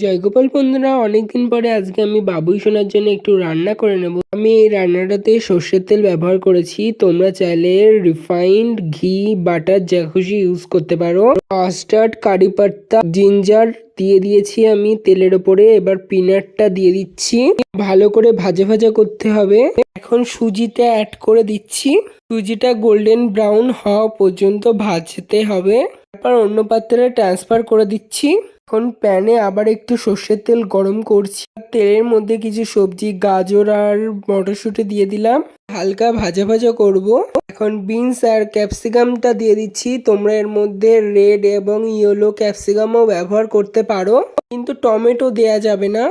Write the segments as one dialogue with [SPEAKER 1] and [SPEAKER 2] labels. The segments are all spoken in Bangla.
[SPEAKER 1] জয়গোপাল বন্ধুরা, অনেকদিন পরে আজকে আমি বাবুই সোনার জন্য একটু রান্না করে নেব। আমি এই রান্নাটাতে সর্ষের তেল ব্যবহার করেছি। তোমরা চাইলে রিফাইন্ড ঘি, বাটার যা খুশি ইউজ করতে পারো। মাস্টার্ড, কারি পাত্তা, জিঞ্জার দিয়ে দিয়েছি আমি তেলের ওপরে। এবার পিনাটটা দিয়ে দিচ্ছি। ভালো করে ভাজা ভাজা করতে হবে। এখন সুজিটা অ্যাড করে দিচ্ছি। সুজিটা গোল্ডেন ব্রাউন হওয়া পর্যন্ত ভাজতে হবে। তারপর অন্য পাত্রে ট্রান্সফার করে দিচ্ছি। এখন প্যানে আবার একটু সর্ষের তেল গরম করছি। তেলের মধ্যে কিছু সবজি, গাজর আর মটরশুঁটি দিয়ে দিলাম। হালকা ভাজা ভাজা করব। এখন বিনস আর ক্যাপসিকামটা দিয়ে দিচ্ছি। তোমরা এর মধ্যে রেড এবং ইয়েলো ক্যাপসিকামও ব্যবহার করতে পারো, কিন্তু টমেটো দেয়া যাবে না।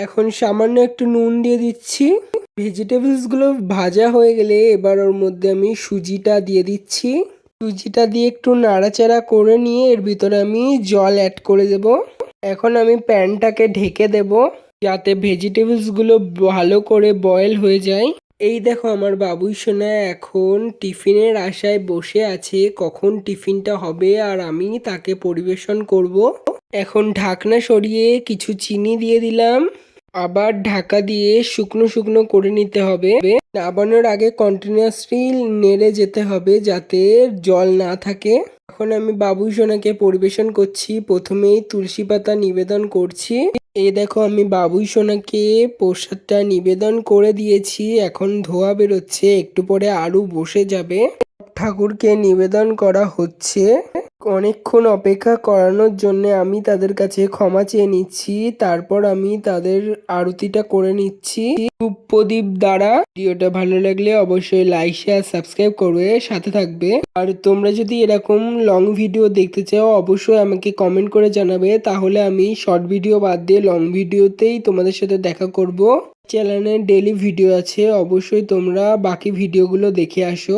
[SPEAKER 1] এখন সামান্য একটু নুন দিয়ে দিচ্ছি। ভেজিটেবলসগুলো ভাজা হয়ে গেলে এবার ওর মধ্যে আমি সুজিটা দিয়ে দিচ্ছি। সুজিটা দিয়ে একটু নাড়াচাড়া করে নিয়ে এর ভিতরে আমি জল অ্যাড করে দেব। এখন আমি প্যানটাকে ঢেকে দেব যাতে ভেজিটেবলসগুলো ভালো করে বয়েল হয়ে যায়। এই দেখো, আমার বাবুই সোনা এখন টিফিনের আশায় বসে আছে, কখন টিফিনটা হবে আর আমি তাকে পরিবেশন করব। এখন ঢাকনা সরিয়ে কিছু চিনি দিয়ে দিলাম। আবার ঢাকা দিয়ে শুকনো শুকনো করে নিতে হবে। নামানোর আগে কন্টিনিউয়াসলি নেড়ে যেতে হবে যাতে জল না থাকে। এখন আমি বাবুই সোনাকে পরিবেশন করছি। প্রথমেই তুলসী পাতা নিবেদন করছি। এই দেখো, আমি বাবুই সোনাকে প্রসাদটা নিবেদন করে দিয়েছি। এখন ধোয়া বেরোচ্ছে, একটু পরে আরো বসে যাবে। ঠাকুরকে নিবেদন করা হচ্ছে। অনেকক্ষণ অপেক্ষা করানোর জন্য আমি তাদের কাছে ক্ষমা চেয়ে নিচ্ছি। তারপর আমি তাদের আরতিটা করে নিচ্ছি ধূপ প্রদীপ দ্বারা। ভিডিওটা ভালো লাগলে অবশ্যই লাইক, শেয়ার, সাবস্ক্রাইব করবে, সাথে থাকবে। আর তোমরা যদি এরকম লং ভিডিও দেখতে চাও অবশ্যই আমাকে কমেন্ট করে জানাবে, তাহলে আমি শর্ট ভিডিও বাদ দিয়ে লং ভিডিওতেই তোমাদের সাথে দেখা করব। চ্যানেলে ডেইলি ভিডিও আছে, অবশ্যই তোমরা বাকি ভিডিওগুলো দেখে আসো।